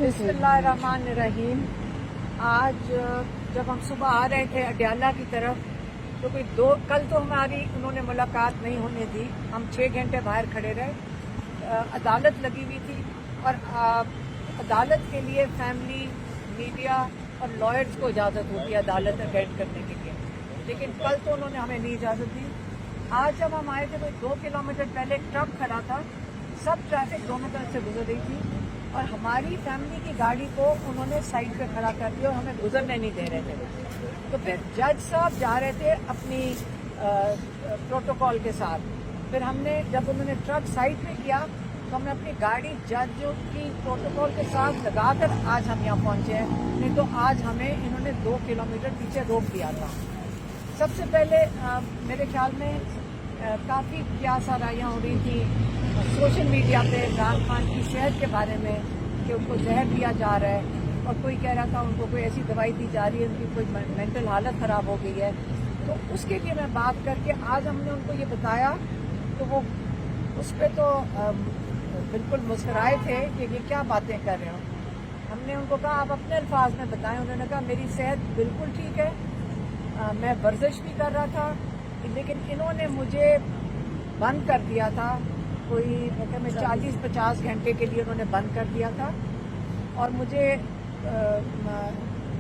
बिस्मिल्लाहिर्रहमानिर्रहीम। आज जब हम सुबह आ रहे थे अडयाला की तरफ तो कल तो हमारी उन्होंने मुलाकात नहीं होने दी। हम 6 घंटे बाहर खड़े रहे। अदालत लगी हुई थी और अदालत के लिए फैमिली, मीडिया और लॉयर्स को इजाज़त होती है अदालत अटेंड करने के लिए, लेकिन कल तो उन्होंने हमें नहीं इजाज़त दी। आज जब हम आए थे तो 2 किलोमीटर पहले एक ट्रक खड़ा था, सब ट्रैफिक दोनों तरफ से गुजर रही थी और हमारी फैमिली की गाड़ी को उन्होंने साइड पे खड़ा कर दिया और हमें गुजरने नहीं दे रहे थे। तो फिर जज साहब जा रहे थे अपनी प्रोटोकॉल के साथ। फिर हमने जब उन्होंने ट्रक साइड पे किया तो हमने अपनी गाड़ी जज की प्रोटोकॉल के साथ लगाकर आज हम यहाँ पहुँचे हैं, नहीं तो आज हमें इन्होंने 2 किलोमीटर पीछे रोक दिया था। सबसे पहले मेरे ख्याल में काफ़ी क्या साराइयाँ हो रही थी सोशल मीडिया पे इमरान खान की सेहत के बारे में कि उनको जहर दिया जा रहा है और कोई कह रहा था उनको कोई ऐसी दवाई दी जा रही है, उनकी कोई मेंटल हालत ख़राब हो गई है। तो उसके लिए मैं बात करके आज हमने उनको ये बताया तो वो उस पर तो बिल्कुल मुस्कराए थे कि ये क्या बातें कर रहे हो। हमने उनको कहा आप अपने अल्फाज में बताएं। उन्होंने कहा मेरी सेहत बिल्कुल ठीक है, मैं वर्जिश भी कर रहा था, लेकिन इन्होंने मुझे बंद कर दिया था। कोई मतलब मैं 40-50 घंटे के लिए उन्होंने बंद कर दिया था और मुझे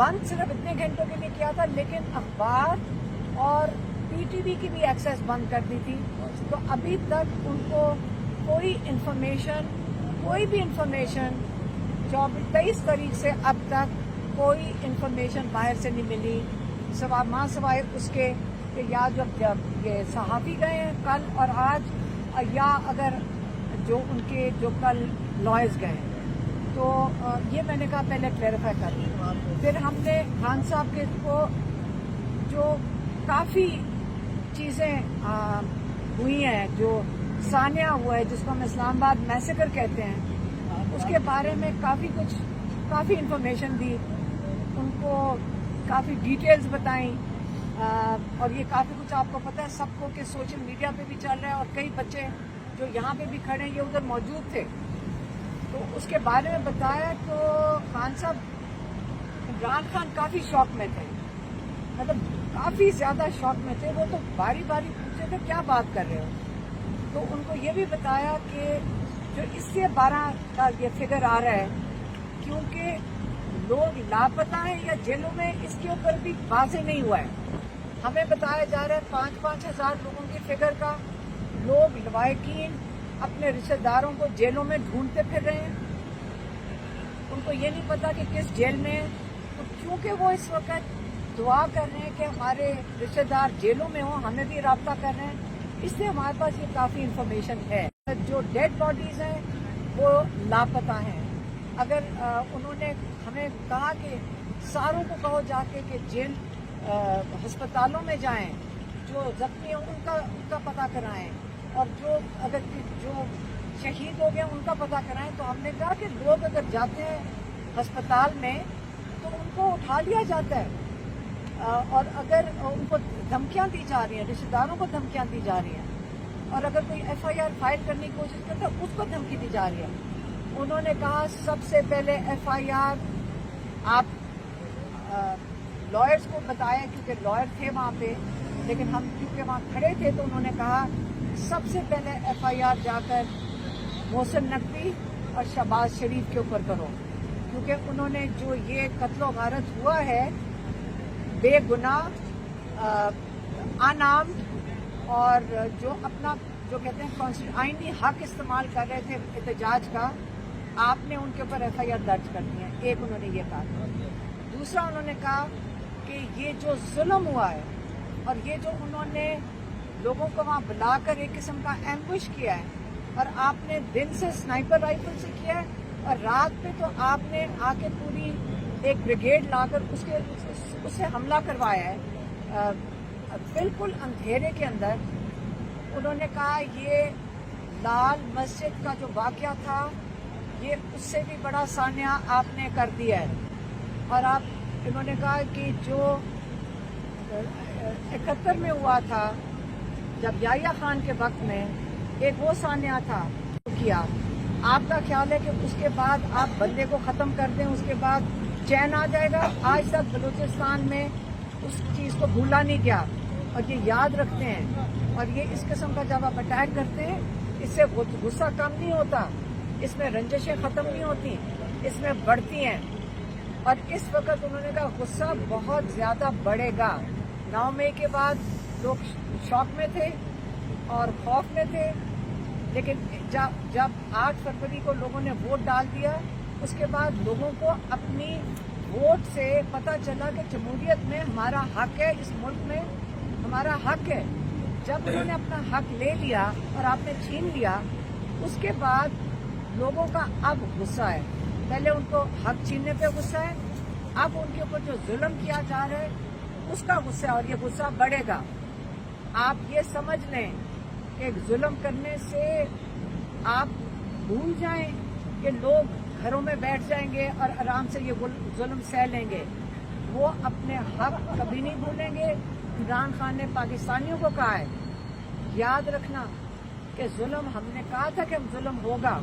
बंद सिर्फ इतने घंटों के लिए किया था, लेकिन अखबार और पीटीवी की भी एक्सेस बंद कर दी थी। तो अभी तक उनको कोई भी इंफॉर्मेशन 23 तारीख से अब तक कोई इंफॉर्मेशन बाहर से नहीं मिली, सिवाय उसके कि या जब ये सहाफ़ी गए हैं कल और आज, या अगर जो कल लॉयर्स गए। तो ये मैंने कहा पहले क्लैरिफाई कर दूँ। फिर हमने खान साहब के को जो काफ़ी चीज़ें हुई हैं, जो सानिया हुआ है जिसको हम इस्लामाबाद मैसेकर कहते हैं, उसके बारे में काफ़ी इंफॉर्मेशन दी, उनको काफ़ी डिटेल्स बताई। और ये काफ़ी कुछ आपको पता है सबको कि सोशल मीडिया पे भी चल रहा है और कई बच्चे जो यहाँ पे भी खड़े हैं ये उधर मौजूद थे, तो उसके बारे में बताया। तो खान साहब, इमरान खान काफ़ी शौक में थे, मतलब काफ़ी ज़्यादा शौक में थे। वो तो बारी बारी पूछते थे क्या बात कर रहे हो। तो उनको ये भी बताया कि जो इससे 12 का ये फिगर आ रहा है, क्योंकि लोग लापता हैं या जेलों में, इसके ऊपर भी वाज़ेह नहीं हुआ है। हमें बताया जा रहा है 5-5 हज़ार लोगों की फिगर का लोग लवाहिकीन अपने रिश्तेदारों को जेलों में ढूंढते फिर रहे हैं। उनको ये नहीं पता कि किस जेल में है। तो क्योंकि वो इस वक्त दुआ कर रहे हैं कि हमारे रिश्तेदार जेलों में हों, हमें भी राब्ता कर रहे हैं, इसलिए हमारे पास ये काफ़ी इंफॉर्मेशन है। जो डेड बॉडीज़ हैं वो लापता हैं। अगर उन्होंने हमें कहा कि सारों को कहो जाके कि जेल अस्पतालों में जाएं, जो जख्मी हैं उनका पता कराएं और जो शहीद हो गए उनका पता कराएं। तो हमने कहा कि लोग अगर जाते हैं अस्पताल में तो उनको उठा लिया जाता है और अगर उनको धमकियां दी जा रही हैं, रिश्तेदारों को धमकियां दी जा रही हैं, और अगर कोई FIR फाइल करने की कोशिश करता है उसको धमकी दी जा रही है। उन्होंने कहा सबसे पहले FIR आप लॉयर्स को बताया, क्योंकि लॉयर थे वहाँ पे, लेकिन हम क्योंकि वहाँ खड़े थे तो उन्होंने कहा सबसे पहले FIR जाकर मोहसिन नकवी और शहबाज शरीफ के ऊपर करो, क्योंकि उन्होंने जो ये कत्लो गारत हुआ है बेगुनाह, अनार्म्ड और जो अपना जो कहते हैं आईनी हक इस्तेमाल कर रहे थे एहतजाज का, आपने उनके ऊपर FIR दर्ज कर दी है। एक उन्होंने ये कहा। दूसरा उन्होंने कहा कि ये जो जुल्म हुआ है और ये जो उन्होंने लोगों को वहाँ बुलाकर एक किस्म का एम्बुश किया है, और आपने दिन से स्नाइपर राइफल से किया है और रात पे तो आपने आके पूरी एक ब्रिगेड लाकर उससे हमला करवाया है बिल्कुल अंधेरे के अंदर। उन्होंने कहा ये लाल मस्जिद का जो वाक़या था ये उससे भी बड़ा सानिया आपने कर दिया है। और इन्होंने कहा कि जो 71 में हुआ था जब याह्या खान के वक्त में, एक वो सानिया था किया, آپ کا خیال ہے کہ اس کے بعد آپ بندے کو ختم کر دیں, اس کے بعد چین آ جائے گا؟ آج تک بلوچستان میں اس چیز کو بھولا نہیں گیا اور یہ یاد رکھتے ہیں. اور یہ اس قسم کا جب آپ اٹیک کرتے ہیں, اس سے غصہ کم نہیں ہوتا, اس میں رنجشیں ختم نہیں ہوتی, اس میں بڑھتی ہیں. اور اس وقت انہوں نے کہا غصہ بہت زیادہ بڑھے گا. 9 مئی کے بعد لوگ شوق میں تھے اور خوف میں تھے, لیکن جب 8 فروری کو لوگوں نے ووٹ ڈال دیا, اس کے بعد لوگوں کو اپنی ووٹ سے پتہ چلا کہ جمہوریت میں ہمارا حق ہے, اس ملک میں ہمارا حق ہے. جب انہوں نے اپنا حق لے لیا اور آپ نے چھین لیا, اس کے بعد لوگوں کا اب غصہ ہے. پہلے ان کو حق چھیننے پہ غصہ ہے, اب ان کے اوپر جو ظلم کیا جا رہا ہے اس کا غصہ ہے, اور یہ غصہ بڑھے گا. آپ یہ سمجھ لیں کہ ظلم کرنے سے آپ بھول جائیں کہ لوگ گھروں میں بیٹھ جائیں گے اور آرام سے یہ ظلم سہ لیں گے. وہ اپنے حق کبھی نہیں بھولیں گے. عمران خان نے پاکستانیوں کو کہا ہے, یاد رکھنا کہ ظلم, ہم نے کہا تھا کہ ظلم ہوگا,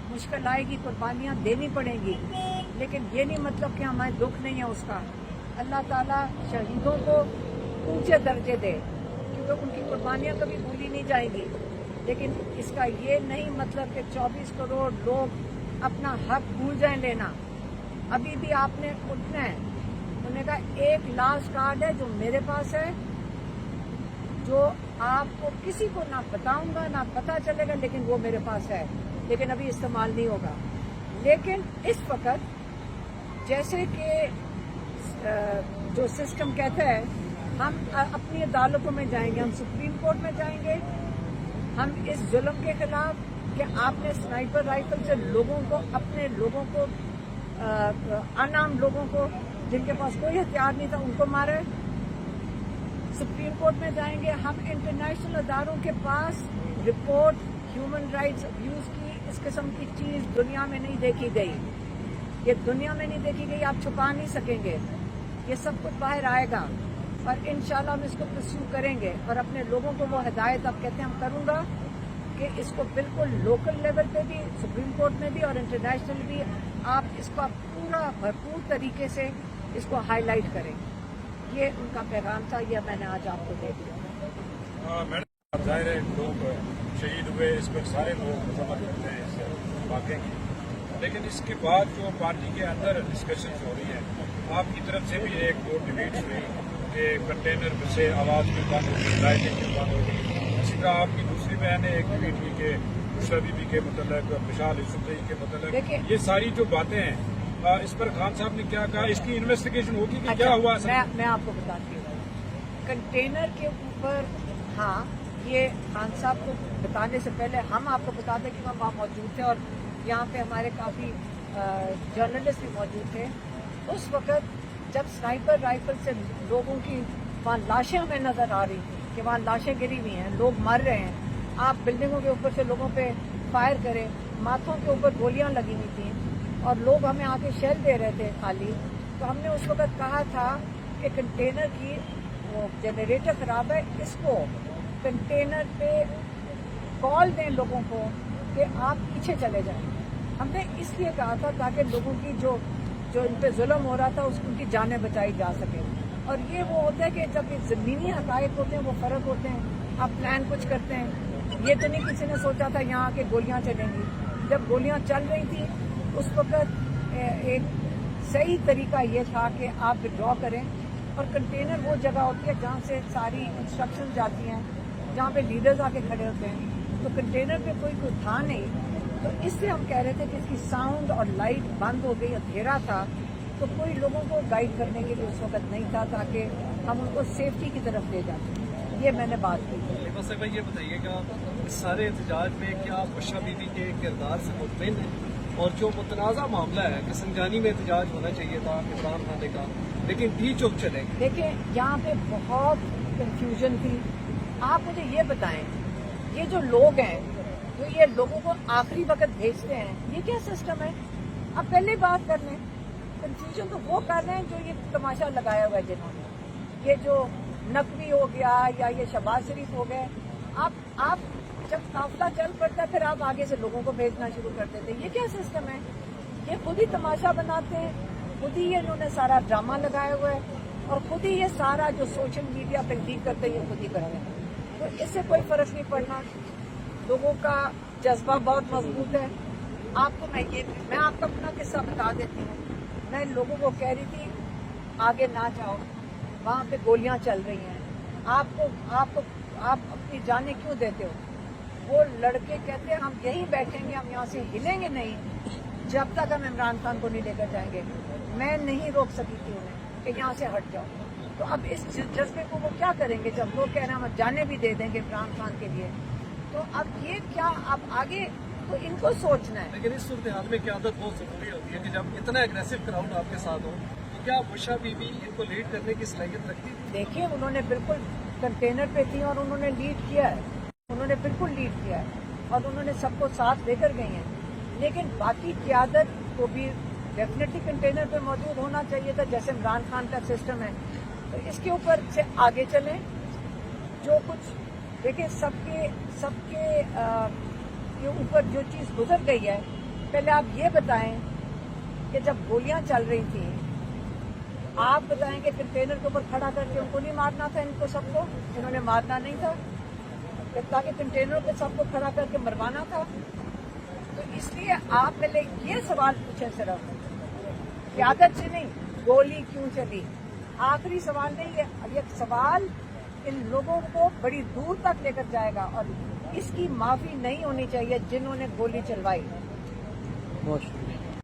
مشکل آئے گی, قربانیاں دینی پڑیں گی, لیکن یہ نہیں مطلب کہ ہمیں دکھ نہیں ہے اس کا. اللہ تعالیٰ شہیدوں کو اونچے درجے دے, کیونکہ ان کی قربانیاں کبھی بھولی نہیں جائیں گی. لیکن اس کا یہ نہیں مطلب کہ 24 کروڑ لوگ اپنا حق بھول جائیں لینا. ابھی بھی آپ نے اٹھنا ہے. انہوں نے کہا ایک لاسٹ کارڈ ہے جو میرے پاس ہے, جو آپ کو کسی کو نہ بتاؤں گا نہ پتہ چلے گا, لیکن وہ میرے پاس ہے, لیکن ابھی استعمال نہیں ہوگا. لیکن اس وقت جیسے کہ جو سسٹم کہتا ہے, ہم اپنی عدالتوں میں جائیں گے, ہم سپریم کورٹ میں جائیں گے, ہم اس ظلم کے خلاف کہ آپ نے سنائپر رائفل سے لوگوں کو, اپنے لوگوں کو, انعام لوگوں کو جن کے پاس کوئی ہتھیار نہیں تھا ان کو مارا ہے. سپریم کورٹ میں جائیں گے, ہم انٹرنیشنل اداروں کے پاس رپورٹ ہیومن رائٹس ابیوز کی, اس قسم کی چیز دنیا میں نہیں دیکھی گئی. یہ دنیا میں نہیں دیکھی گئی, آپ چھپا نہیں سکیں گے, یہ سب کچھ باہر آئے گا. اور انشاءاللہ ہم اس کو پرسیو کریں گے, اور اپنے لوگوں کو وہ ہدایت آپ کہتے ہیں ہم کروں گا کہ اس کو بالکل لوکل لیول پہ بھی, سپریم کورٹ میں بھی اور انٹرنیشنل بھی, آپ اس کو پورا بھرپور طریقے سے اس کو ہائی لائٹ کریں. یہ ان کا پیغام تھا, یہ میں نے آج آپ کو دے دیا. میڈم ظاہر ہے لوگ شہید ہوئے, اس پر سارے لوگ مذمت کرتے ہیں اس واقعے کی, لیکن اس کے بعد جو پارٹی کے اندر ڈسکشنز ہو رہی ہیں, آپ کی طرف سے بھی ایک دو ڈبیٹس ہوئی کہ کنٹینر سے آواز بھی بند ہوگی, لائٹنگ بھی بند ہوگی. اسی طرح آپ کی دوسری بہن نے ایک ڈبیٹ کی کہ بشرا بی بی کے متعلق, مشال یوسف کے متعلق, یہ ساری جو باتیں ہیں اس پر خان صاحب نے کیا کہا, اس کی انویسٹیگیشن ہوگی کہ کیا ہوا؟ میں آپ کو بتاتی ہوں. کنٹینر کے اوپر ہاں, یہ خان صاحب کو بتانے سے پہلے ہم آپ کو بتا دیں کہ ہم وہاں موجود تھے, اور یہاں پہ ہمارے کافی جرنلسٹ بھی موجود تھے. اس وقت جب سنائپر رائفل سے لوگوں کی وہاں لاشیں ہمیں نظر آ رہی تھیں کہ وہاں لاشیں گری ہوئی ہیں, لوگ مر رہے ہیں, آپ بلڈنگوں کے اوپر سے لوگوں پہ فائر کریں, ماتھوں کے اوپر گولیاں لگی ہوئی تھیں اور لوگ ہمیں آ کے شیل دے رہے تھے خالی. تو ہم نے اس وقت کہا تھا کہ کنٹینر کی وہ جنریٹر خراب ہے, اس کو کنٹینر پہ کال دیں لوگوں کو کہ آپ پیچھے چلے جائیں. ہم نے اس لیے کہا تھا تاکہ لوگوں کی جو ان پہ ظلم ہو رہا تھا ان کی جانیں بچائی جا سکیں. اور یہ وہ ہوتا ہے کہ جب یہ زمینی حقائق ہوتے ہیں وہ فرق ہوتے ہیں, آپ پلان کچھ کرتے ہیں. یہ تو نہیں کسی نے سوچا تھا یہاں کے گولیاں چلیں گی. جب گولیاں چل رہی تھی اس وقت ایک صحیح طریقہ یہ تھا کہ آپ ودرا کریں, اور کنٹینر وہ جگہ ہوتی ہے جہاں سے ساری انسٹرکشن جاتی ہیں, جہاں پہ لیڈرز آ کے کھڑے ہوتے ہیں. تو کنٹینر پہ کوئی تھا نہیں, تو اس سے ہم کہہ رہے تھے کہ اس کی ساؤنڈ اور لائٹ بند ہو گئی, اندھیرا تھا, تو کوئی لوگوں کو گائیڈ کرنے کے لیے اس وقت نہیں تھا تاکہ ہم ان کو سیفٹی کی طرف لے جاتے. یہ میں نے بات کی. بس بھائی یہ بتائیے گا اس سارے احتجاج میں کیا بشرا بی بی کے کردار سے مطمئن ہے, اور جو متنازع معاملہ ہے کہ سنجانی میں احتجاج ہونا چاہیے تھا عمران خان نے کہا, لیکن بھی چپ چلے گئے. دیکھیں یہاں پہ بہت کنفیوژن تھی. آپ مجھے یہ بتائیں, یہ جو لوگ ہیں جو یہ لوگوں کو آخری وقت بھیجتے ہیں, یہ کیا سسٹم ہے؟ آپ پہلے بات کر لیں. کنفیوژن تو وہ کر رہے ہیں جو یہ تماشا لگایا ہوا ہے جنہوں نے, یہ جو نقوی ہو گیا یا یہ شہباز شریف ہو گئے. آپ जब काफिला चल पड़ता है फिर आप आगे से लोगों को भेजना शुरू कर देते हैं। ये क्या सिस्टम है? ये खुद ही तमाशा बनाते हैं, खुद ही ये इन्होंने सारा ड्रामा लगाया हुआ है और खुद ही ये सारा जो सोशल मीडिया पे लीक करते हैं ये खुद ही करते हैं। तो इससे कोई फर्क नहीं पड़ना। लोगों का जज्बा बहुत मजबूत है। आपको मैं आपको अपना किस्सा बता देती हूँ। मैं लोगों को कह रही थी आगे ना जाओ, वहाँ पे गोलियां चल रही हैं, आप अपनी जानें क्यों देते हो? वो लड़के कहते हैं हम यहीं बैठेंगे, हम यहाँ से हिलेंगे नहीं जब तक हम इमरान खान को नहीं लेकर जाएंगे। मैं नहीं रोक सकी थी उन्हें कि यहाँ से हट जाओ। तो अब इस जज्बे को वो क्या करेंगे जब लोग कह रहे हैं हम जाने भी दे देंगे इमरान खान के लिए? तो अब ये क्या अब आगे तो इनको सोचना है। लेकिन इस सूरत हाल में क़यादत बहुत ज़रूरी होती है कि जब इतना एग्रेसिव क्राउड आपके साथ हो, तो क्या बुशरा बीबी इनको लीड करने की सलाहियत रखती थी? देखिए उन्होंने बिल्कुल कंटेनर पे थी और उन्होंने लीड किया है, उन्होंने बिल्कुल लीड किया है और उन्होंने सबको साथ लेकर गई हैं। लेकिन बाकी क़यादत को भी डेफिनेटली कंटेनर पे मौजूद होना चाहिए था जैसे इमरान खान का सिस्टम है। तो इसके ऊपर से आगे चलें। जो कुछ देखिए सबके ये ऊपर जो चीज़ गुजर गई है, पहले आप ये बताएं कि जब गोलियां चल रही थी आप बताएं कि कंटेनर के ऊपर खड़ा करके उनको नहीं मारना था? इनको सबको इन्होंने मारना नहीं था ताकि कंटेनर पे सबको खड़ा करके मरवाना था? तो इसलिए आप पहले ये सवाल पूछें सिर्फ क़यादत से नहीं, गोली क्यों चली? आखिरी सवाल नहीं है, ये सवाल इन लोगों को बड़ी दूर तक लेकर जाएगा और इसकी माफी नहीं होनी चाहिए जिन्होंने गोली चलवाई। बहुत शुक्रिया।